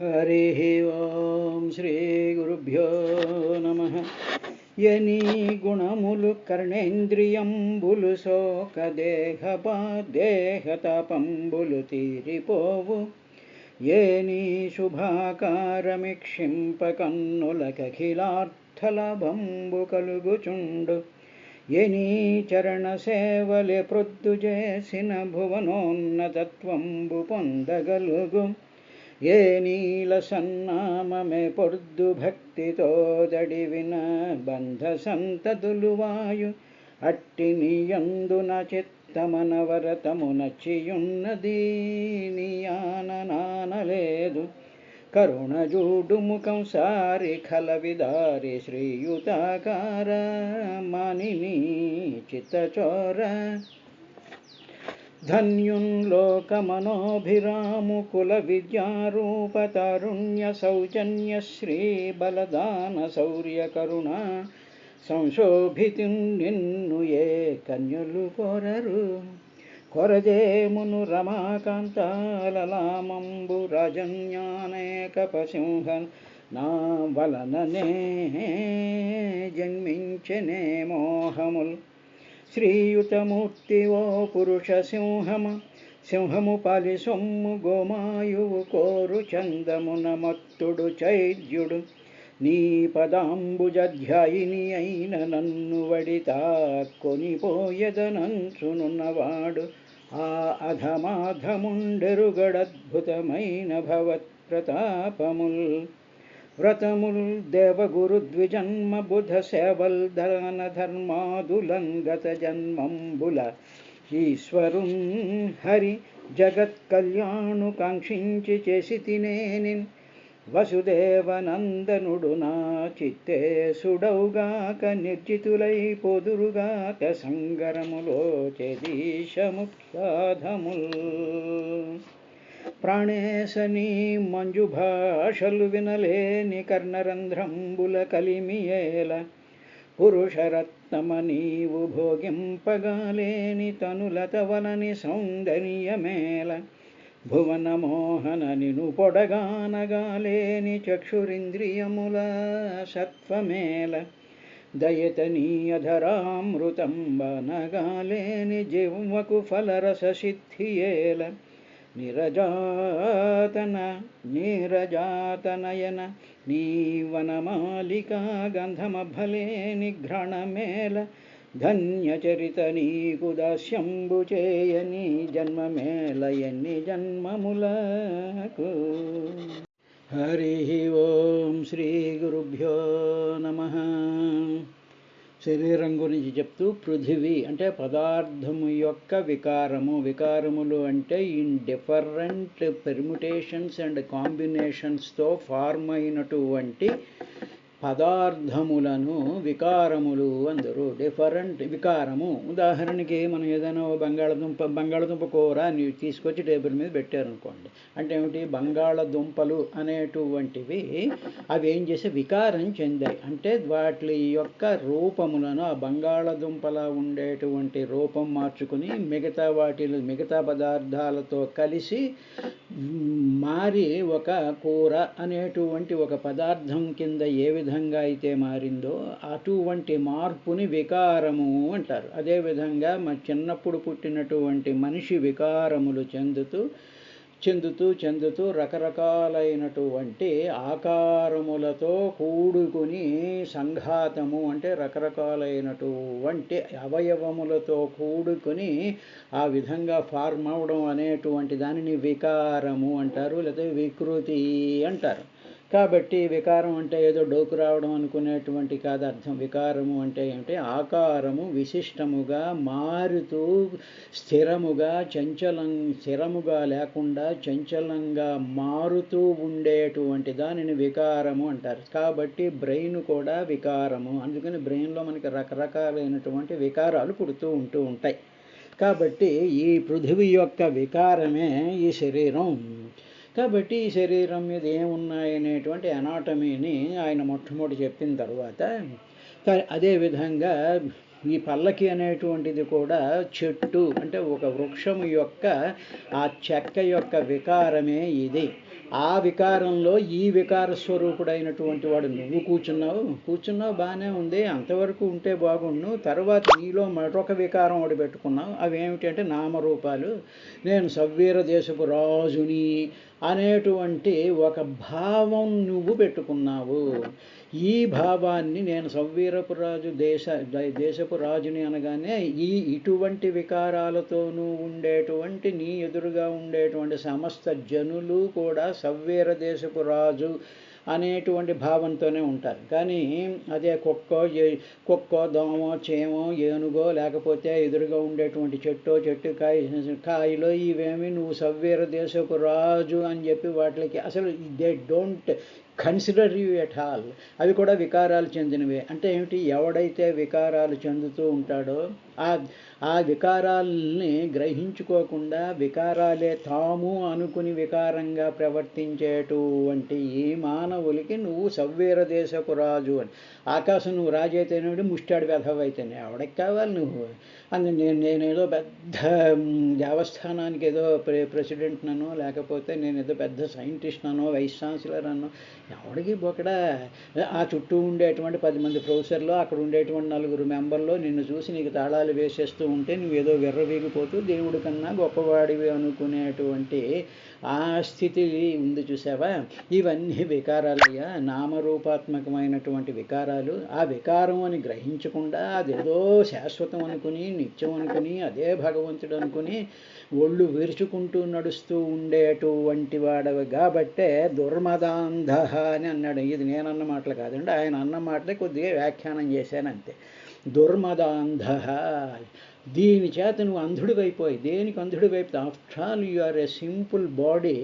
हरिः ओं श्री गुरुभ्यो नमः। यनी गुणमुलु कर्णेन्द्रियंबुलु शोकदेहपादेहतापंबुलु तीरिपोवु येनी शुभाकारमिक्षिंपकन्नुलकखिलार्थलभंबु कలుగుచుండు येनी चरण सेवले प्रొద్దుచేసిన భువనోన్నతత్వంబు పొందగలుగు ఏ నీల సన్నామమే పొర్దు భక్తితో దడివిన బంధ సంతతులు వాయు అట్టి నీయందున చిత్తమనవరతము నచ్చియున్నది నీయాననానలేదు కరుణ జూడు ముఖం సారి ఖలవిదారి శ్రీయుతాకార మానిని చిత్తచోర ధన్యున్లోకమనోభిరాము కుల విద్యారూపతరుణ్య సౌజన్య శ్రీ బలదాన శౌర్య కరుణ సంశోభితి నిన్ను ఏ కన్యలు కోరరు కొరజేమును రమాకాంతాలలామంబు రాజన్యానేకపసింహన్ నా వలననే జన్మించనే మోహముల్ శ్రీయుతమూర్తి ఓ పురుష సింహము పాలి సొమ్ము గోమాయువు కోరు చందమున మత్తుడు చైద్యుడు నీ పదాంబుజధ్యాయిని అయిన నన్ను వడితా కొనిపోయదనంచునున్నవాడు ఆ అధమాధముండెరుగడద్భుతమైన భవత్ప్రతాపముల్ వ్రతముల్ దేవగురు ద్విజన్మ బుధ సేవల్ దాన ధర్మాదులన్ గత జన్మంబుల ఈశ్వరున్ హరి జగత్ కళ్యాణు కాంక్షించి చేసి తినేనిన్ వసుదేవనందనుడు నా చిత్తేసుడౌగాక నిర్జితులై పొదురుగాక సంగరములో చేదీశ ముఖ్యాధముల్ ప్రాణేశని మంజు భాషలు వినలేని కర్ణరంధ్రంబుల కలిమియేల పురుషరత్నమ నీవు భోగింపగాలేని తనులతవలని సౌందర్యమేల భువన మోహన నిను పొడగానగాలేని చక్షురింద్రియముల సత్వమేల దయతనీయధరామృతంబనగాలేని జివ్వకు ఫలరస సిద్ధియేల నీరజాతనయన నీవనమాలికా గంధమభలేని ఘ్రాణమేల ధన్యచరిత నీకు దాస్యంబు చేయని జన్మమేల ఎన్ని జన్మములకు. హరి ఓం శ్రీ గురుభ్యో నమః. శరీరం గురించి చెప్తూ పృథివీ అంటే పదార్థము యొక్క వికారములు అంటే ఇన్ డిఫరెంట్ పెర్ముటేషన్స్ అండ్ కాంబినేషన్స్తో ఫార్మ్ అయినటువంటి పదార్థములను వికారములు అందరూ. డిఫరెంట్ వికారము ఉదాహరణకి మనం ఏదైనా బంగాళదుంప కూర నీవు తీసుకొచ్చి టేబుల్ మీద పెట్టారనుకోండి, అంటే ఏమిటి, బంగాళదుంపలు అనేటువంటివి అవి ఏం చేసే వికారం చెందాయి అంటే వాటి యొక్క రూపములను ఆ బంగాళదుంపలా ఉండేటువంటి రూపం మార్చుకుని మిగతా పదార్థాలతో కలిసి మారి ఒక కూర అనేటువంటి ఒక పదార్థం కింద ఏ విధంగా అయితే మారిందో అటువంటి మార్పుని వికారము అంటారు. అదేవిధంగా చిన్నప్పుడు పుట్టినటువంటి మనిషి వికారములు చెందుతూ రకరకాలైనటువంటి ఆకారములతో కూడుకుని సంఘాతము అంటే రకరకాలైనటువంటి అవయవములతో కూడుకుని ఆ విధంగా ఫార్మ్ అవడం అనేటువంటి దానిని వికారము అంటారు, లేదా వికృతి అంటారు. కాబట్టి వికారం అంటే ఏదో డోకు రావడం అనుకునేటువంటి కాదు అర్థం. వికారము అంటే ఏమిటి, ఆకారము విశిష్టముగా మారుతూ స్థిరముగా లేకుండా చంచలంగా మారుతూ ఉండేటువంటి దానిని వికారము అంటారు. కాబట్టి బ్రెయిన్ కూడా వికారము. అందుకని బ్రెయిన్లో మనకి రకరకాలైనటువంటి వికారాలు పుడుతూ ఉంటాయి. కాబట్టి ఈ పృథివీ యొక్క వికారమే ఈ శరీరం. కాబట్టి ఈ శరీరం మీద ఏమున్నాయనేటువంటి అనాటమీని ఆయన మొట్టమొదటి చెప్పిన తర్వాత అదేవిధంగా ఈ పల్లకి అనేటువంటిది కూడా చెట్టు అంటే ఒక వృక్షము యొక్క ఆ చెక్క యొక్క వికారమే ఇది. ఆ వికారంలో ఈ వికార స్వరూపుడైనటువంటి వాడు నువ్వు కూర్చున్నావు బాగానే ఉంది, అంతవరకు ఉంటే బాగుండు. తర్వాత నీలో మరొక వికారం ఒకటి పెట్టుకున్నావు. అవి ఏమిటంటే నామరూపాలు. నేను సవ్వీర దేశపు రాజుని అనేటువంటి ఒక భావం నువ్వు పెట్టుకున్నావు. ఈ భావాన్ని నేను సవ్వీరపు రాజు దేశపు రాజుని అనగానే ఇటువంటి వికారాలతోనూ ఉండేటువంటి నీ ఎదురుగా ఉండేటువంటి సమస్త జనులు కూడా సవ్వీర దేశపు రాజు అనేటువంటి భావంతోనే ఉంటారు. కానీ అదే కుక్కో దోమో చేమో ఏనుగో లేకపోతే ఎదురుగా ఉండేటువంటి చెట్టు కాయలో ఇవేమి నువ్వు సవ్వీర దేశపు రాజు అని చెప్పి వాటికి అసలు they don't consider you at all. అవి కూడా వికారాలు చెందినవే. అంటే ఏమిటి? ఎవడైతే వికారాలు చెందుతూ ఉంటాడో ఆ వికారాలని గ్రహించుకోకుండా వికారాలే తాము అనుకుని వికారంగా ప్రవర్తించేటువంటి ఈ మానవులకి నువ్వు సవ్వీర దేశపు రాజు అని. ఆకాశం నువ్వు రాజు అయితేనేమిటి, ముష్టాడు వెధవ అయితేనే ఎవడికి కావాలి నువ్వు అని. నేనేదో పెద్ద దేవస్థానానికి ఏదో ప్రెసిడెంట్నో లేకపోతే నేను ఏదో పెద్ద సైంటిస్ట్ అనో వైస్ ఛాన్సలర్ అనో ఎవడికి బొకడా. ఆ చుట్టూ ఉండేటువంటి 10 మంది ప్రొఫెసర్లు, అక్కడ ఉండేటువంటి 4 మెంబర్లు నిన్ను చూసి నీకు తాళాలు వేసేస్తూ ఉంటే నువ్వేదో విర్రవీగిపోతూ దేవుడి కన్నా గొప్పవాడివి అనుకునేటువంటి ఆ స్థితి ఉంది చూసావా. ఇవన్నీ వికారాలయ్యా, నామరూపాత్మకమైనటువంటి వికారాలు. ఆ వికారం అని గ్రహించకుండా అదేదో శాశ్వతం అనుకుని నిత్యం అనుకుని అదే భగవంతుడు అనుకుని ఒళ్ళు విరుచుకుంటూ నడుస్తూ ఉండేటువంటి వాడవి కాబట్టే దుర్మదాంధ అని అన్నాడు. ఇది నేనన్న మాటలు కాదండి, ఆయన అన్న మాటలే కొద్దిగా వ్యాఖ్యానం చేశానంతే. దుర్మదాంధ, దీని చేత నువ్వు అంధుడివైపోయి. దేనికి అంధుడివైపు? After all you are a simple body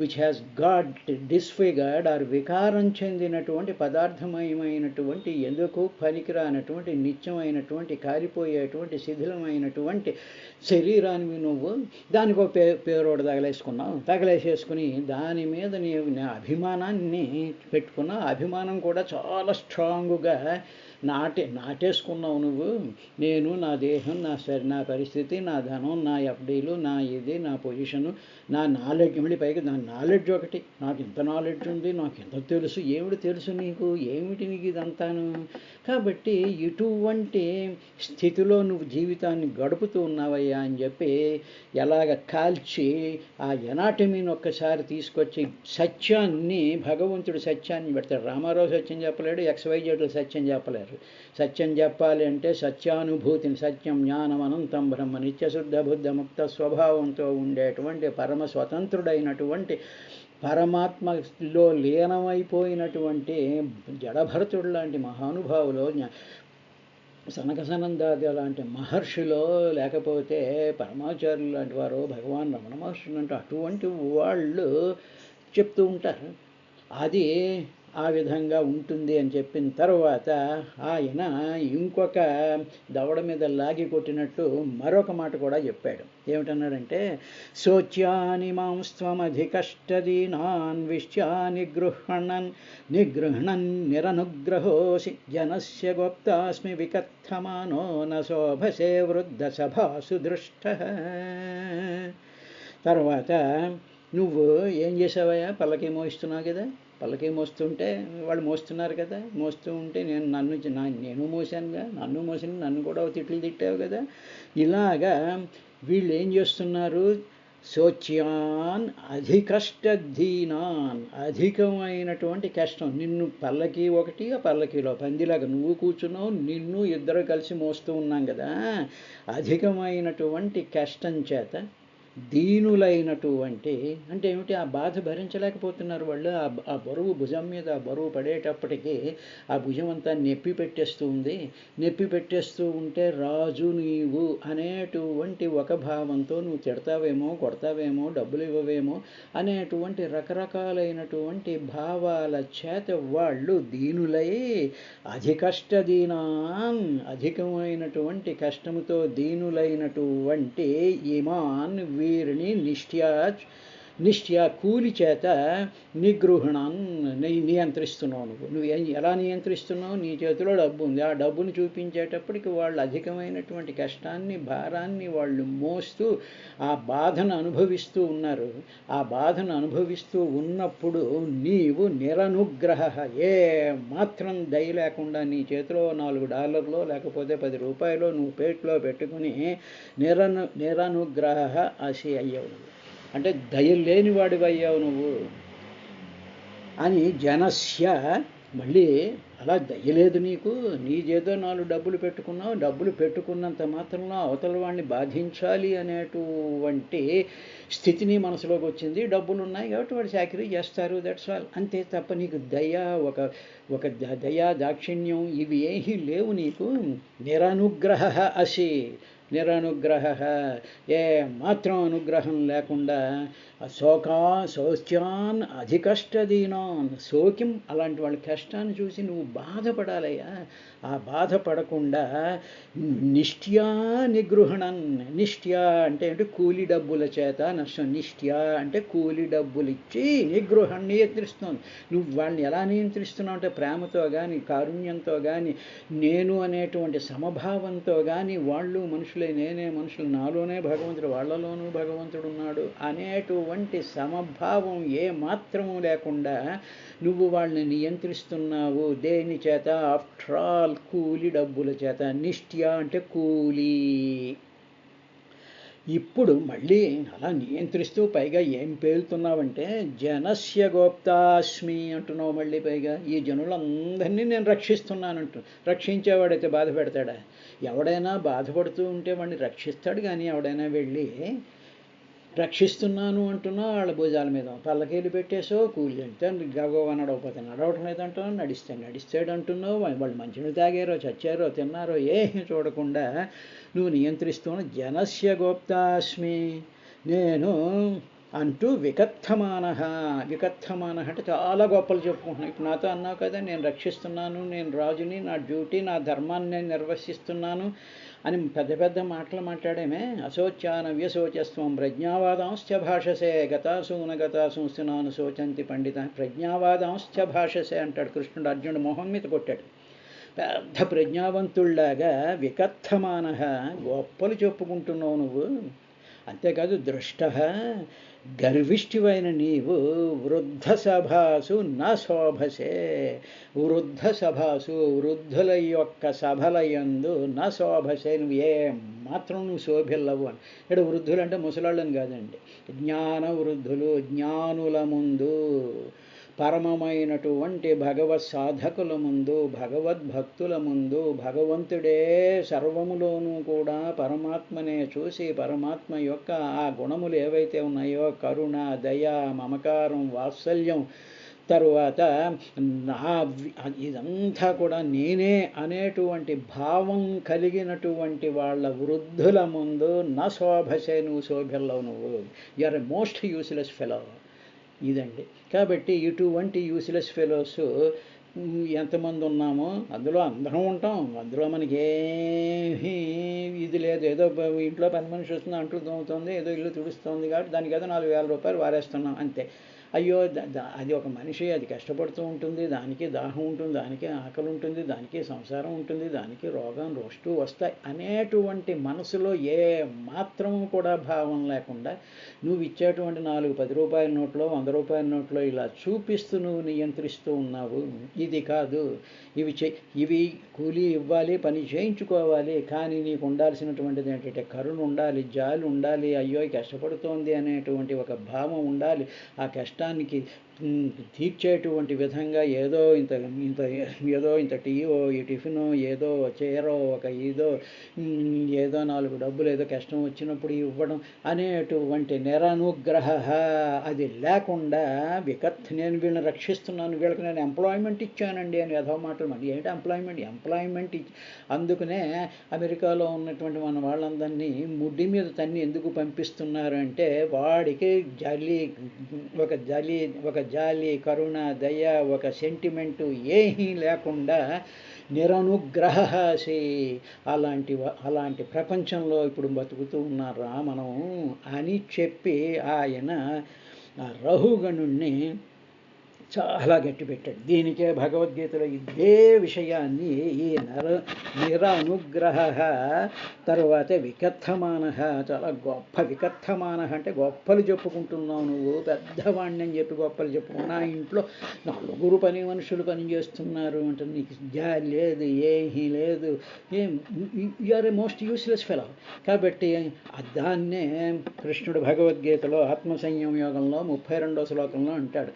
which has got disfigured or వికారం చెందినటువంటి పదార్థమయమైనటువంటి ఎందుకు పనికిరానటువంటి నిత్యమైనటువంటి కాలిపోయేటువంటి శిథిలమైనటువంటి శరీరాన్ని నువ్వు దానికి ఒక పేరోడు తగలేసేసుకుని దాని మీద నీవు అభిమానాన్ని పెట్టుకున్నావు. అభిమానం కూడా చాలా స్ట్రాంగ్గా నాటేసుకున్నావు నువ్వు. నేను, నా దేహం, నా పరిస్థితి, నా ధనం, నా ఎఫ్డీలు, నా ఇది, నా పొజిషను, నా నాలెడ్జ్. మళ్ళీ పైకి నా నాలెడ్జ్ ఒకటి. నాకు ఇంత నాలెడ్జ్ ఉంది, నాకు ఎంత తెలుసు. ఏమిటి తెలుసు నీకు? ఏమిటి నీకు ఇదంతాను? కాబట్టి ఇటువంటి స్థితిలో నువ్వు జీవితాన్ని గడుపుతూ ఉన్నావయ్యా అని చెప్పి ఎలాగ కాల్చి ఆ ఎనాటమీని ఒక్కసారి తీసుకొచ్చి సత్యాన్ని, భగవంతుడు సత్యాన్ని పెడతాడు. రామారావు సత్యం చెప్పలేడు, XYZ సత్యం చెప్పలేరు. సత్యం చెప్పాలి అంటే సత్యానుభూతిని, సత్యం జ్ఞానం అనంతం బ్రహ్మ నిత్యశుద్ధ బుద్ధ ముక్త స్వభావంతో ఉండేటువంటి పరమ స్వతంత్రుడైనటువంటి పరమాత్మలో లీనమైపోయినటువంటి జడభరతుడు లాంటి మహానుభావులు, సనక సనందాది లాంటి మహర్షులో, లేకపోతే పరమాచార్యులు లాంటి వారు, భగవాన్ రమణ మహర్షులు అంటే అటువంటి వాళ్ళు చెప్తూ ఉంటారు. అది ఆ విధంగా ఉంటుంది అని చెప్పిన తర్వాత ఆయన ఇంకొక దవడ మీద లాగి కొట్టినట్టు మరొక మాట కూడా చెప్పాడు. ఏమిటన్నాడంటే, శోచ్యాని మాంస్త్వమధికష్టదీనాన్ విష్యాని నిగృహణన్ నిరనుగ్రహోసి జనస్య గోప్తాస్మి వికథమానో న శోభసే వృద్ధ సభాసు దృష్ట. తర్వాత నువ్వు ఏం చేసావయ్యా? పల్లకి మోయిస్తున్నావు కదా, పల్లకి మోస్తుంటే వాళ్ళు మోస్తున్నారు కదా, మోస్తూ ఉంటే నేను మోసానుగా, నన్ను కూడా తిట్లు తిట్టావు కదా. ఇలాగా వీళ్ళు ఏం చేస్తున్నారు? శోచ్యాన్ అధికష్టధీనాన్, అధికమైనటువంటి కష్టం. నిన్ను పల్లకి ఒకటి, ఆ పల్లకీలో పందిలాగా నువ్వు కూర్చున్నావు, నిన్ను ఇద్దరు కలిసి మోస్తూ ఉన్నాం కదా. అధికమైనటువంటి కష్టం చేత దీనులైనటువంటి అంటే ఏమిటి? ఆ బాధ భరించలేకపోతున్నారు వాళ్ళు. ఆ బరువు భుజం మీద ఆ బరువు పడేటప్పటికీ ఆ భుజం అంతా నొప్పి పెట్టేస్తూ ఉంటే రాజు నీవు అనేటువంటి ఒక భావంతో నువ్వు తిడతావేమో, కొడతావేమో, డబ్బులు ఇవ్వవేమో అనేటువంటి రకరకాలైనటువంటి భావాల చేత వాళ్ళు దీనులై అధికష్టదీనాన్, అధికమైనటువంటి కష్టముతో దీనులైనటువంటి ఇమాన్ వీరిని కూలి చేత నిగృహణాన్ని నియంత్రిస్తున్నావు నువ్వు ఎలా నియంత్రిస్తున్నావు? నీ చేతిలో డబ్బు ఉంది, ఆ డబ్బును చూపించేటప్పటికి వాళ్ళు అధికమైనటువంటి కష్టాన్ని భారాన్ని వాళ్ళు మోస్తూ ఆ బాధను అనుభవిస్తూ ఉన్నారు. ఆ బాధను అనుభవిస్తూ ఉన్నప్పుడు నీవు నిరనుగ్రహ, ఏ మాత్రం దయ లేకుండా నీ చేతిలో $4 లేకపోతే $10 నువ్వు పేట్లో పెట్టుకుని నిరనుగ్రహ అసి అయ్యావు నువ్వు, అంటే దయ లేనివాడివి అయ్యావు నువ్వు అని జనస్య. మళ్ళీ అలా దయలేదు నీకు, నీ చేతో 4 డబ్బులు పెట్టుకున్నావు, డబ్బులు పెట్టుకున్నంత మాత్రంలో అవతల వాడిని బాధించాలి అనేటువంటి స్థితిని మనసులోకి వచ్చింది. డబ్బులు ఉన్నాయి కాబట్టి వాడు చాకరీ చేస్తారు, దట్స్ ఆల్, అంతే తప్ప నీకు దయ ఒక దయా దాక్షిణ్యం ఇవి ఏమీ లేవు నీకు. నిరనుగ్రహ అసి, నిరనుగ్రహ, ఏ మాత్రం అనుగ్రహం లేకుండా శోచ్యాన్ అధికష్టదీనాన్, శోక్యం అలాంటి వాళ్ళ కష్టాన్ని చూసి నువ్వు బాధపడాలయ్యా. ఆ బాధపడకుండా నిష్ట్యా నిగృహణన్, నిష్ట్యా అంటే కూలి డబ్బుల చేత నష్టం, నిష్ట్యా అంటే కూలి డబ్బులు ఇచ్చి నిగృహం నియంత్రిస్తుంది. నువ్వు వాళ్ళని ఎలా నియంత్రిస్తున్నావు అంటే ప్రేమతో కానీ కారుణ్యంతో కానీ నేను అనేటువంటి సమభావంతో కానీ, వాళ్ళు మనుషులే నేనే మనుషులు, నాలోనే భగవంతుడు వాళ్ళలోనూ భగవంతుడు ఉన్నాడు అనేటువంటి సమభావం ఏ మాత్రము లేకుండా నువ్వు వాళ్ళని నియంత్రిస్తున్నావు. దేని చేత? ఆఫ్టర్ ఆల్ కూలి డబ్బుల చేత. నిష్ట్యా అంటే కూలీ. ఇప్పుడు మళ్ళీ అలా నియంత్రిస్తూ పైగా ఏం పేలుతున్నావంటే జనస్య గోప్తాస్మి అంటున్నావు. మళ్ళీ పైగా ఈ జనులందరినీ నేను రక్షిస్తున్నానంటు. రక్షించేవాడైతే బాధ పెడతాడా? ఎవడైనా బాధపడుతూ ఉంటే వాడిని రక్షిస్తాడు, కానీ ఎవడైనా వెళ్ళి రక్షిస్తున్నాను అంటున్నా వాళ్ళ భుజాల మీద పల్లకీలు పెట్టేసో, కూలి అంటే గగోగా నడవకపోతే నడవటం లేదంటున్నావు, నడిస్తాడు అంటున్నావు. వాళ్ళు మంచినీళ్ళు తాగారో చచ్చారో తిన్నారో ఏమీ చూడకుండా నువ్వు నియంత్రిస్తున్నావు. జనస్య గోప్తాస్మి నేను అంటూ వికత్తమాన అంటే చాలా గొప్పలు చెప్పుకుంటున్నాను. ఇప్పుడు నాతో అన్నావు కదా, నేను రక్షిస్తున్నాను, నేను రాజుని, నా డ్యూటీ, నా ధర్మాన్ని నేను నిర్వర్తిస్తున్నాను అని పెద్ద పెద్ద మాటలు మాట్లాడేమే. అశోచ్యానవ్యశోచస్వం ప్రజ్ఞావాదాంశ్చ భాషసే గతాసూనగతాసూస్తున్నాను శోచంతి పండిత. ప్రజ్ఞావాదాంశ్చ భాషసే అంటాడు కృష్ణుడు. అర్జునుడు మొహం మీద కొట్టాడు. పెద్ద ప్రజ్ఞావంతుల్లాగా వికత్తమాన గొప్పలు చెప్పుకుంటున్నావు నువ్వు. అంతేకాదు దృష్ట గర్విష్ఠివైన నీవు వృద్ధ సభాసు నా శోభసే. వృద్ధ సభాసు వృద్ధుల యొక్క సభలయందు నా శోభసే, నువ్వు ఏ మాత్రం నువ్వు శోభిల్లవు అని. ఇక్కడ వృద్ధులు అంటే ముసలాళ్ళని కాదండి, జ్ఞాన వృద్ధులు, జ్ఞానుల ముందు, పరమమైనటువంటి భగవత్ సాధకుల ముందు, భగవద్భక్తుల ముందు, భగవంతుడే సర్వములోనూ కూడా పరమాత్మనే చూసి పరమాత్మ యొక్క ఆ గుణములు ఏవైతే ఉన్నాయో కరుణ, దయ, మమకారం, వాత్సల్యం, తరువాత ఇదంతా కూడా నేనే అనేటువంటి భావం కలిగినటువంటి వాళ్ళ వృద్ధుల ముందు నా శోభసే, నువ్వు శోభిల్లవు, నువ్వు you are a most useless fellow. ఇదండి. కాబట్టి ఇటువంటి యూస్లెస్ ఫెలోస్ ఎంతమంది ఉన్నామో అందులో అందరం ఉంటాం. అందులో మనకి ఏమీ ఇది లేదు. ఏదో ఇంట్లో పని మనిషి వస్తుంది, అంట్లు తోముతుంది, ఏదో ఇల్లు తుడుస్తుంది కాబట్టి దానికి ఏదో $4,000 వారేస్తున్నాం అంతే. అయ్యో అది ఒక మనిషి, అది కష్టపడుతూ ఉంటుంది, దానికి దాహం ఉంటుంది, దానికి ఆకలి ఉంటుంది, దానికి సంసారం ఉంటుంది, దానికి రోగం రోస్టు వస్తాయి అనేటువంటి మనసులో ఏ మాత్రము కూడా భావం లేకుండా నువ్వు ఇచ్చేటువంటి $10 నోట్లో $100 నోట్లో ఇలా చూపిస్తూ నువ్వు నియంత్రిస్తూ ఉన్నావు. ఇది కాదు, ఇవి కూలీ ఇవ్వాలి, పని చేయించుకోవాలి, కానీ నీకు ఉండాల్సినటువంటిది ఏంటంటే కరుణ ఉండాలి, జాలి ఉండాలి, అయ్యో కష్టపడుతోంది అనేటువంటి ఒక భావం ఉండాలి. ఆ కష్టానికి తీర్చేటువంటి విధంగా ఏదో ఇంత టీయో ఈ టిఫినో ఏదో చీరో ఒక ఏదో 4 డబ్బులు ఏదో కష్టం వచ్చినప్పుడు ఇవ్వడం అనేటువంటి నిరనుగ్రహ అది లేకుండా నేను వీళ్ళని రక్షిస్తున్నాను, వీళ్ళకి నేను ఎంప్లాయ్మెంట్ ఇచ్చానండి అని ఏదో మాటలు. మరి ఏంటి ఎంప్లాయ్మెంట్ అందుకనే అమెరికాలో ఉన్నటువంటి మన వాళ్ళందరినీ ముడ్డి మీద తన్ని ఎందుకు పంపిస్తున్నారు అంటే వాడికి ఒక జాలి, కరుణ, దయ, ఒక సెంటిమెంటు ఏమీ లేకుండా నిరనుగ్రహసి అలాంటి ప్రపంచంలో ఇప్పుడు బతుకుతూ ఉన్నారా మనం అని చెప్పి ఆయన ఆ రహుగణుణ్ణి చాలా గట్టి పెట్టాడు. దీనికే భగవద్గీతలో ఇదే విషయాన్ని ఈ నిరనుగ్రహ తర్వాత వికథమాన, చాలా గొప్ప వికథమాన అంటే గొప్పలు చెప్పుకుంటున్నావు నువ్వు, పెద్దవాణ్ణి అని చెప్పి గొప్పలు చెప్పుకున్నా, ఇంట్లో 4 పని మనుషులు పని చేస్తున్నారు అంటే నీకు జాలి లేదు, ఏమీ లేదు, you are a most useless fellow. కాబట్టి దాన్నే కృష్ణుడు భగవద్గీతలో ఆత్మసంయమ యోగంలో 32వ శ్లోకంలో అంటాడు,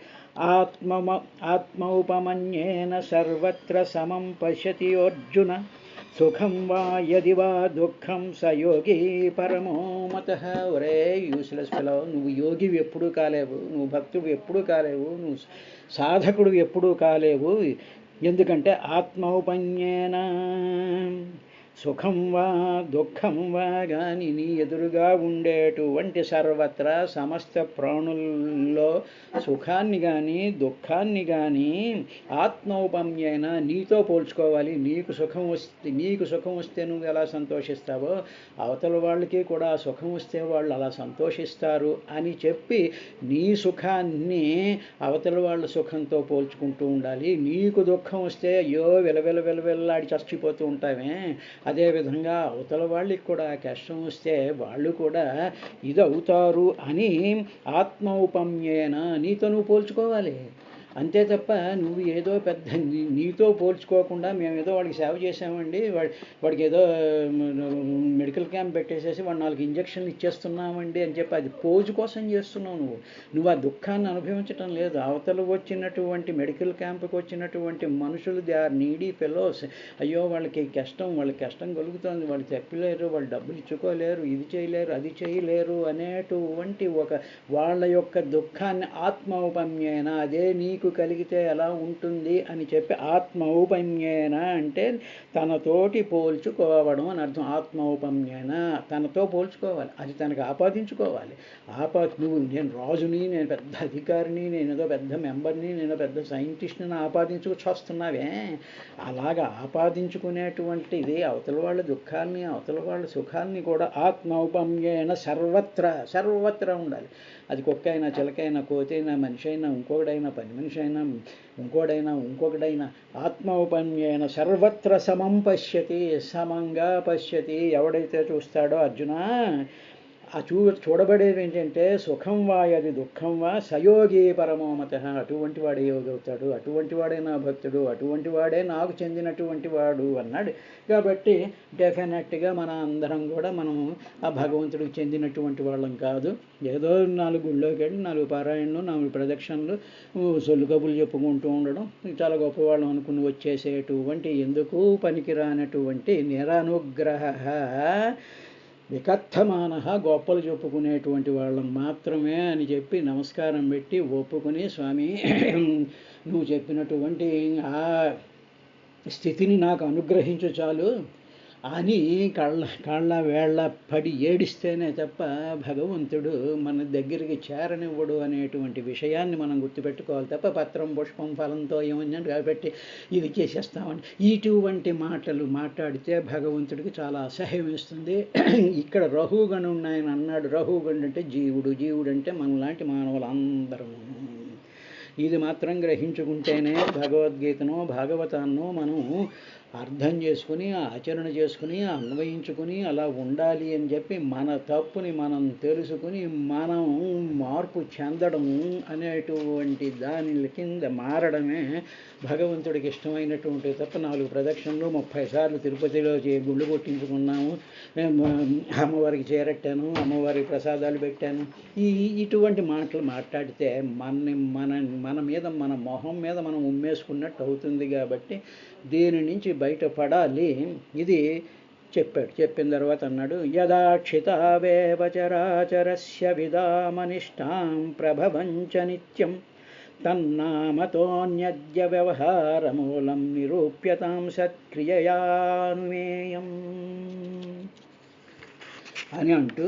ఆత్మౌపమన్యేన సర్వత్ర సమం పశ్యతి అర్జున, సుఖం వా యది వా దుఃఖం స యోగి పరమో మతః. ఒరే యూస్లెస్ ఫెలో, నువ్వు యోగివి ఎప్పుడూ కాలేవు, నువ్వు భక్తుడు ఎప్పుడూ కాలేవు, నువ్వు సాధకుడు ఎప్పుడూ కాలేవు. ఎందుకంటే ఆత్మౌపన్యేన సుఖం వా దుఃఖం వా కానీ నీ ఎదురుగా ఉండేటువంటి సర్వత్రా సమస్త ప్రాణుల్లో సుఖాన్ని కానీ దుఃఖాన్ని కానీ ఆత్మౌపమ్యైన నీతో పోల్చుకోవాలి. నీకు సుఖం వస్తే నువ్వు ఎలా సంతోషిస్తావో అవతల వాళ్ళకి కూడా సుఖం వస్తే వాళ్ళు అలా సంతోషిస్తారు అని చెప్పి నీ సుఖాన్ని అవతల వాళ్ళ సుఖంతో పోల్చుకుంటూ ఉండాలి. నీకు దుఃఖం వస్తే అయ్యో విలవిల్లాడి చచ్చిపోతూ ఉంటామే, అదేవిధంగా అవతల వాళ్ళకి కూడా కష్టం వస్తే వాళ్ళు కూడా ఇది అవుతారు అని ఆత్మౌపమ్యేన నీతో నువ్వు పోల్చుకోవాలి. అంతే తప్ప నువ్వు ఏదో పెద్ద నీతో పోల్చుకోకుండా మేము ఏదో వాడికి సేవ చేసామండి, వాడికి ఏదో మెడికల్ క్యాంప్ పెట్టేసేసి వాడు 4 ఇంజక్షన్లు ఇచ్చేస్తున్నామండి అని చెప్పి అది పోజు కోసం చేస్తున్నావు. నువ్వు ఆ దుఃఖాన్ని అనుభవించటం లేదు. అవతల వచ్చినటువంటి మెడికల్ క్యాంప్కి వచ్చినటువంటి మనుషులు దే ఆర్ నీడీ ఫెలోస్. అయ్యో వాళ్ళకి కష్టం కలుగుతుంది, వాళ్ళు చెప్పలేరు, వాళ్ళు డబ్బులు ఇచ్చుకోలేరు, ఇది చేయలేరు, అది చేయలేరు అనేటువంటి వాళ్ళ యొక్క దుఃఖాన్ని ఆత్మౌపమ్యేన అదే నీకు కలిగితే ఎలా ఉంటుంది అని చెప్పి ఆత్మౌపమ్యేన అంటే తనతోటి పోల్చుకోవడం అని అర్థం. ఆత్మౌపమ్యేన తనతో పోల్చుకోవాలి, అది తనకు ఆపాదించుకోవాలి. నువ్వు నేను రాజుని, నేను పెద్ద అధికారిని, నేను ఏదో పెద్ద మెంబర్ని, నేను పెద్ద సైంటిస్ట్ని ఆపాదించుకొస్తున్నావే, అలాగా ఆపాదించుకునేటువంటిది అవతల వాళ్ళ దుఃఖాన్ని అవతల వాళ్ళ సుఖాన్ని కూడా ఆత్మౌపమ్యేన సర్వత్రా ఉండాలి. అది కుక్క అయినా, చిలకైనా, కోతైనా, మనిషి అయినా, ఇంకొకడైనా, పని మనిషి అయినా, ఇంకొకడైనా ఆత్మౌపమ్యేన సర్వత్ర సమం పశ్యతి, సమంగా పశ్యతి. ఎవడైతే చూస్తాడో అర్జున ఆ చూడబడేది ఏంటంటే సుఖం వా అది దుఃఖం వా సయోగి పరమోమత, అటువంటి వాడే యోగి అవుతాడు, అటువంటి వాడే నా భక్తుడు, అటువంటి వాడే నాకు చెందినటువంటి వాడు అన్నాడు. కాబట్టి డెఫినెట్గా మన అందరం కూడా మనము ఆ భగవంతుడికి చెందినటువంటి వాళ్ళం కాదు. ఏదో 4 గుళ్ళోకి వెళ్ళి 4 పారాయణలు, 4 ప్రదక్షిణలు, సొల్లు కబులు చెప్పుకుంటూ ఉండడం, చాలా గొప్పవాళ్ళం అనుకుని వచ్చేసేటువంటి ఎందుకు పనికిరానటువంటి నిరనుగ్రహ వికథమాన గొప్పలు చెప్పుకునేటువంటి వాళ్ళం మాత్రమే అని చెప్పి నమస్కారం పెట్టి ఒప్పుకుని, స్వామి నువ్వు చెప్పినటువంటి ఆ స్థితిని నాకు అనుగ్రహించు చాలు అని కాళ్ళ వేళ్ళ పడి ఏడిస్తేనే తప్ప భగవంతుడు మన దగ్గరికి చేరనివ్వడు అనేటువంటి విషయాన్ని మనం గుర్తుపెట్టుకోవాలి తప్ప పత్రం పుష్పం ఫలంతో ఏమన్నాడు కాబట్టి ఇది చేసేస్తామని ఇటువంటి మాటలు మాట్లాడితే భగవంతుడికి చాలా అసహ్యం వేస్తుంది. ఇక్కడ రహుగణుడు ఆయన అన్నాడు. రహుగణుడు అంటే జీవుడు అంటే మనలాంటి మానవులందరూ. ఇది మాత్రం గ్రహించుకుంటేనే భగవద్గీతను భాగవతాన్ని మనం అర్థం చేసుకుని ఆచరణ చేసుకుని అన్వయించుకుని అలా ఉండాలి అని చెప్పి మన తప్పుని మనం తెలుసుకుని మనం మార్పు చెందడం అనేటువంటి దాని కింద మారడమే భగవంతుడికి ఇష్టమైనటువంటి తప్ప 4 ప్రదక్షిణలు 30 సార్లు తిరుపతిలో గుళ్ళు కొట్టించుకున్నాము, అమ్మవారికి చేరట్టాను, అమ్మవారికి ప్రసాదాలు పెట్టాను, ఇటువంటి మాటలు మాట్లాడితే మన మీద మన మొహం మీద మనం ఉమ్మేసుకున్నట్టు అవుతుంది. కాబట్టి దీని నుంచి బయటపడాలి. ఇది చెప్పాడు. చెప్పిన తర్వాత అన్నాడు, యదాక్షితావేవ చరాచరస్య విదామనిష్టాం ప్రభవంచ నిత్యం తన్నామతోన్యద్య వ్యవహారమూలం నిరూప్యతాం సత్క్రియయానుమేయం అని అంటూ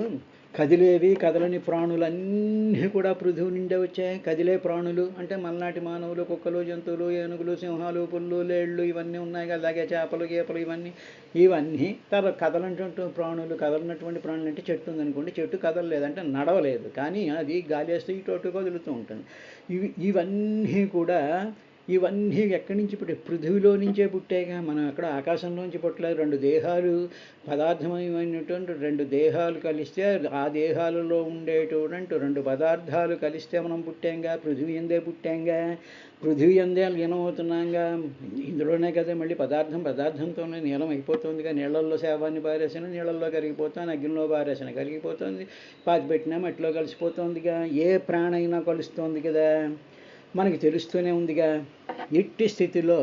కదిలేవి కదలని ప్రాణులన్నీ కూడా పృథువు నిండే వచ్చాయి. కదిలే ప్రాణులు అంటే మలనాటి మానవులు, కుక్కలు, జంతువులు, ఏనుగులు, సింహాలు, పుల్లు, లేళ్ళు ఇవన్నీ ఉన్నాయి కదా, అలాగే చేపలు గీపలు ఇవన్నీ కదలనటువంటి ప్రాణులు. కదలనటువంటి ప్రాణులు అంటే చెట్టు ఉందనుకోండి, చెట్టు కదలలేదంటే నడవలేదు, కానీ అది గాలి వేస్తే ఇటు అటు కదులుతూ ఉంటుంది. ఇవన్నీ ఎక్కడి నుంచి పుట్టే? పృథివిలో నుంచే పుట్టాయిగా. మనం ఎక్కడ ఆకాశంలోంచి పుట్టలేదు. రెండు దేహాలు, పదార్థమయమైనటువంటి రెండు దేహాలు కలిస్తే ఆ దేహాలలో ఉండేటువంటి రెండు పదార్థాలు కలిస్తే మనం పుట్టాంగా. పృథివీ ఎందే పుట్టాంగా, పృథివీ ఎందే లీనమవుతున్నాంగా. ఇందులోనే కదా మళ్ళీ పదార్థంతోనే నీలం అయిపోతుందిగా. నీళ్ళల్లో సేవాన్ని పారేసిన నీళ్ళల్లో కరిగిపోతాను, అగ్నిలో పారేసిన కరిగిపోతుంది, పాతి పెట్టినా మట్టిలో కలిసిపోతుందిగా. ఏ ప్రాణైనా కలుస్తోంది కదా, మనకి తెలుస్తూనే ఉందిగా. ఇట్టి స్థితిలో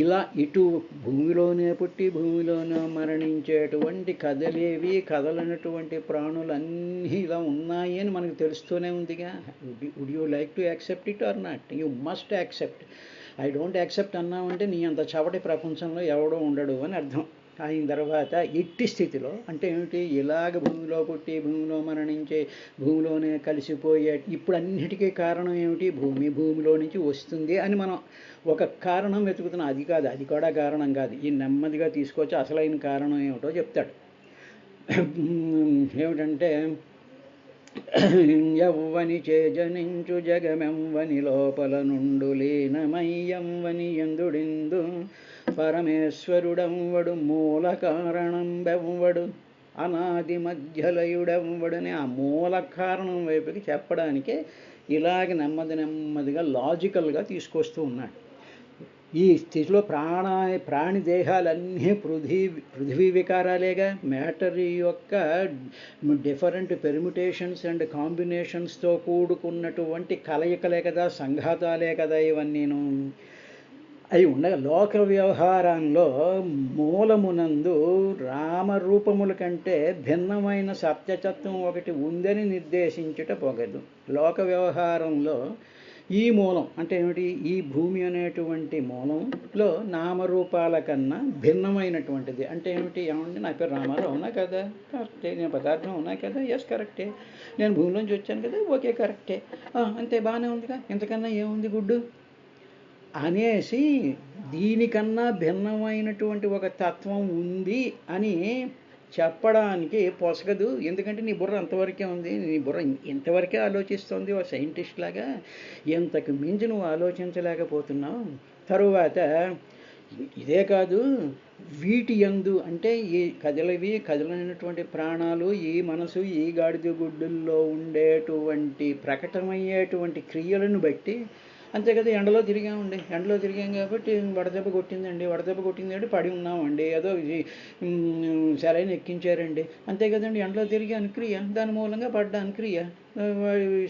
ఇలా ఇటు భూమిలోనే పుట్టి భూమిలోనే మరణించేటువంటి కదలేవి కదలనటువంటి ప్రాణులన్నీ ఇలా ఉన్నాయి అని మనకు తెలుస్తూనే ఉందిగా. Would you like to accept it or not? You must accept. I don't accept అన్నామంటే నీ అంత చవటి ప్రపంచంలో ఎవడో ఉండడు అని అర్థం. అయిన తర్వాత ఇట్టి స్థితిలో అంటే ఏమిటి? ఇలాగ భూమిలో పుట్టి భూమిలో మరణించే భూమిలోనే కలిసిపోయే ఇప్పుడు అన్నిటికీ కారణం ఏమిటి? భూమిలో నుంచి వస్తుంది అని మనం ఒక కారణం వెతుకుతున్నాం. అది కూడా కారణం కాదు. ఈ నెమ్మదిగా తీసుకొచ్చి అసలైన కారణం ఏమిటో చెప్తాడు. ఏమిటంటే యవ్వని చేజనించు జగమెవ్వని లోపల నుండు లీనమయ్యవ్వని ఎందుడిందు పరమేశ్వరుడెవ్వడు మూల కారణం బెవ్వడు అనాది మధ్యలయుడెవ్వడని ఆ మూల కారణం వైపుకి చెప్పడానికే ఇలాగ నెమ్మదిగా లాజికల్గా తీసుకొస్తూ ఉన్నాడు. ఈ స్థితిలో ప్రాణి దేహాలన్నీ పృథివీ వికారాలేగా. మ్యాటర్ యొక్క డిఫరెంట్ పెర్ముటేషన్స్ అండ్ కాంబినేషన్స్తో కూడుకున్నటువంటి కలయికలే కదా, సంఘాతాలే కదా ఇవన్నీను. అవి ఉండగా లోక వ్యవహారంలో మూలమునందు రామరూపముల కంటే భిన్నమైన సత్యతత్వం ఒకటి ఉందని నిర్దేశించుట పొగదు. లోక వ్యవహారంలో ఈ మూలం అంటే ఏమిటి? ఈ భూమి అనేటువంటి మూలంలో నామరూపాల కన్నా భిన్నమైనటువంటిది అంటే ఏమిటి? ఏమండి, నా పేరు రామారావు ఉన్నా కదా, కరెక్టే. నేను పదార్థం ఉన్నా కదా, ఎస్ కరెక్టే. నేను భూమిలోంచి వచ్చాను కదా, ఓకే కరెక్టే. అంతే బాగానే ఉందిగా, ఇంతకన్నా ఏముంది గుడ్డు అనేసి దీనికన్నా భిన్నమైనటువంటి ఒక తత్వం ఉంది అని చెప్పడానికి పొసగదు. ఎందుకంటే నీ బుర్ర అంతవరకే ఉంది. నీ బుర్ర ఇంతవరకే ఆలోచిస్తుంది. ఒక సైంటిస్ట్ లాగా ఇంతకు మించి నువ్వు ఆలోచించలేకపోతున్నావు. తరువాత ఇదే కాదు, వీటి యందు అంటే ఈ కదలైనటువంటి ప్రాణాలు, ఈ మనసు, ఈ గాడిద గుడ్డుల్లో ఉండేటువంటి ప్రకటమయ్యేటువంటి క్రియలను బట్టి అంతే కదా. ఎండలో తిరిగాం కాబట్టి వడదెబ్బ కొట్టిందండి, పడి ఉన్నామండి, ఏదో సెలైన్ ఎక్కించారండి, అంతే కదండి. ఎండలో తిరిగాను క్రియ, దాని మూలంగా పడ్డాను క్రియ,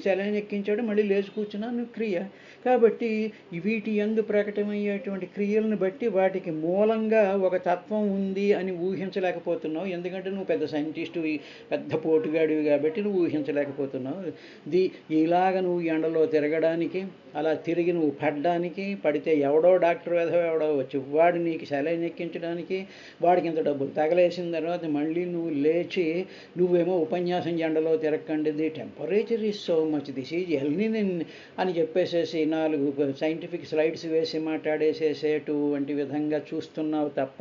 సెలైన్ ఎక్కించాడు, మళ్ళీ లేచి కూర్చున్నాను క్రియ. కాబట్టి వీటి యందు ప్రకటమయ్యేటువంటి క్రియలను బట్టి వాటికి మూలంగా ఒక తత్వం ఉంది అని ఊహించలేకపోతున్నావు. ఎందుకంటే నువ్వు పెద్ద సైంటిస్టువి, పెద్ద పోటుగాడివి కాబట్టి నువ్వు ఊహించలేకపోతున్నావు. ఇలాగ నువ్వు ఎండలో తిరగడానికి, అలా తిరిగి నువ్వు పడితే ఎవడో డాక్టర్ ఎవడో వచ్చి వాడు నీకు సెలైన్ ఎక్కించడానికి, వాడికి ఇంత డబ్బులు తగలేసిన తర్వాత మళ్ళీ నువ్వు లేచి నువ్వేమో ఉపన్యాసం ఎండలో తిరగకండి, the temperature is so much, this is El Nino అని చెప్పేసేసి 4 సైంటిఫిక్ స్లైడ్స్ వేసి మాట్లాడేసేసేటువంటి విధంగా చూస్తున్నావు తప్ప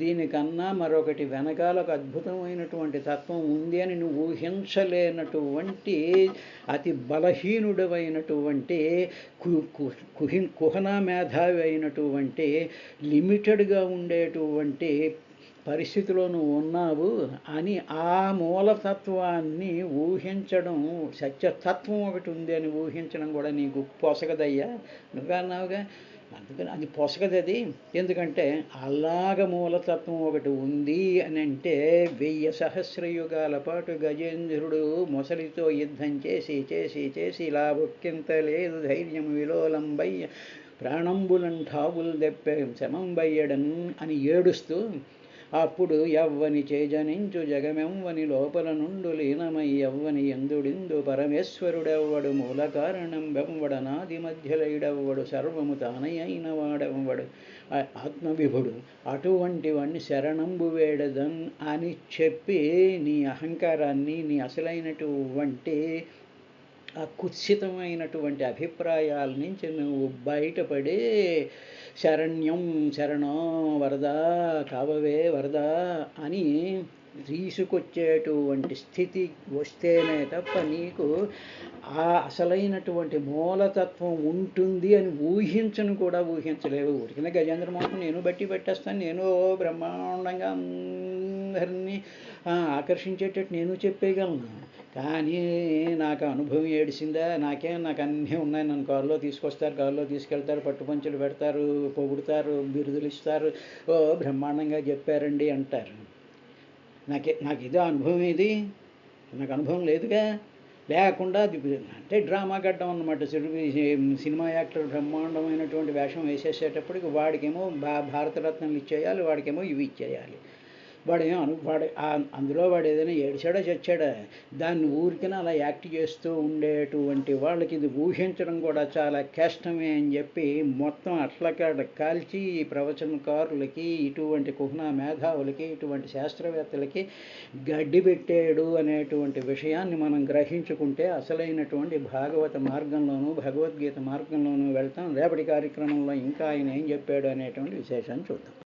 దీనికన్నా మరొకటి వెనకాల ఒక అద్భుతమైనటువంటి తత్వం ఉంది అని నువ్వు ఊహించలేనటువంటి అతి బలహీనుడమైనటువంటి కుహనా మేధావి అయినటువంటి లిమిటెడ్గా ఉండేటువంటి పరిస్థితిలో నువ్వు ఉన్నావు అని ఆ మూలతత్వాన్ని ఊహించడం, సత్యతత్వం ఒకటి ఉంది అని ఊహించడం కూడా నీకు పొసగదయ్యా. నువ్వే అన్నావుగా, అందుకని అది పొసగదది. ఎందుకంటే అలాగ మూలతత్వం ఒకటి ఉంది అని అంటే 1000 సహస్రయుగాల పాటు గజేంద్రుడు మొసలితో యుద్ధం చేసి ఇలా ఒక్కింత లేదు ధైర్యం విలోలంబయ్య ప్రాణంబులంఠావులు దెప్పే శమంబయ్యడన్ అని ఏడుస్తూ అప్పుడు ఎవ్వని చేజనించు జగమెవ్వని లోపల నుండు లీనమై ఎవ్వని ఎందుడిందు పరమేశ్వరుడెవ్వడు మూల కారణం వెంవడనాది మధ్యలైడెవ్వడు సర్వము తానై అయిన వాడెవ్వడు ఆత్మవిభుడు అటువంటి వాణ్ణి శరణంబు వేడదన్ అని చెప్పి నీ అహంకారాన్ని నీ అసలైనటువంటి ఆ కుత్సితమైనటువంటి అభిప్రాయాల నుంచి నువ్వు బయటపడి శరణ్యం శరణో వరదా కావవే వరదా అని తీసుకొచ్చేటువంటి స్థితి వస్తేనే తప్ప నీకు ఆ అసలైనటువంటి మూలతత్వం ఉంటుంది అని ఊహించను కూడా ఊహించలేవు. ఊరికిన గజేంద్ర మోహన్ నేను బట్టి పెట్టేస్తాను, నేను బ్రహ్మాండంగా అందరినీ ఆకర్షించేటట్టు నేను చెప్పేయగలను. కానీ నాకు అనుభవం ఏడిసిందా, నాకు అన్నీ ఉన్నాయి. నన్ను కారులో తీసుకొస్తారు, కారులో తీసుకెళ్తారు, పట్టుపంచులు పెడతారు, పొగుడుతారు, బిరుదులు ఇస్తారు, ఓ బ్రహ్మాండంగా చెప్పారండి అంటారు. నాకు ఇదే అనుభవం, ఇది నాకు అనుభవం లేదుగా. లేకుండా అంటే డ్రామా గడ్డం అన్నమాట. సినిమా యాక్టర్ బ్రహ్మాండమైనటువంటి వేషం వేసేసేటప్పటికి వాడికేమో భారతరత్నాలు ఇచ్చేయాలి, వాడికేమో ఇవి ఇచ్చేయాలి. అందులో వాడు ఏదైనా ఏడిచాడా చచ్చాడా, దాన్ని ఊరికిన అలా యాక్ట్ చేస్తూ ఉండేటువంటి వాళ్ళకి ఇది ఊహించడం కూడా చాలా కష్టమే అని చెప్పి మొత్తం అట్లకాడ కాల్చి ఈ ప్రవచనకారులకి, ఇటువంటి కుహనా మేధావులకి, ఇటువంటి శాస్త్రవేత్తలకి గడ్డి పెట్టాడు అనేటువంటి విషయాన్ని మనం గ్రహించుకుంటే అసలైనటువంటి భాగవత మార్గంలోనూ భగవద్గీత మార్గంలోనూ వెళ్తాం. రేపటి కార్యక్రమంలో ఇంకా ఆయన ఏం చెప్పాడు అనేటువంటి విశేషాన్ని చూద్దాం.